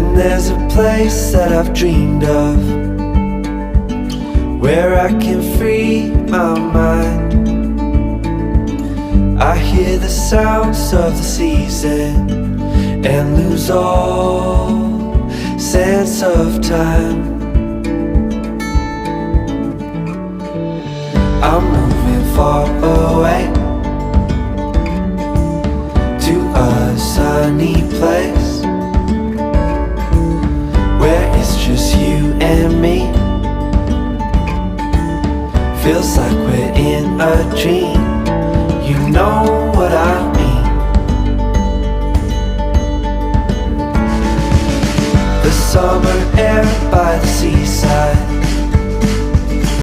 And there's a place that I've dreamed of, where I can free my mind. I hear the sounds of the season and lose all sense of time. I'm moving far away,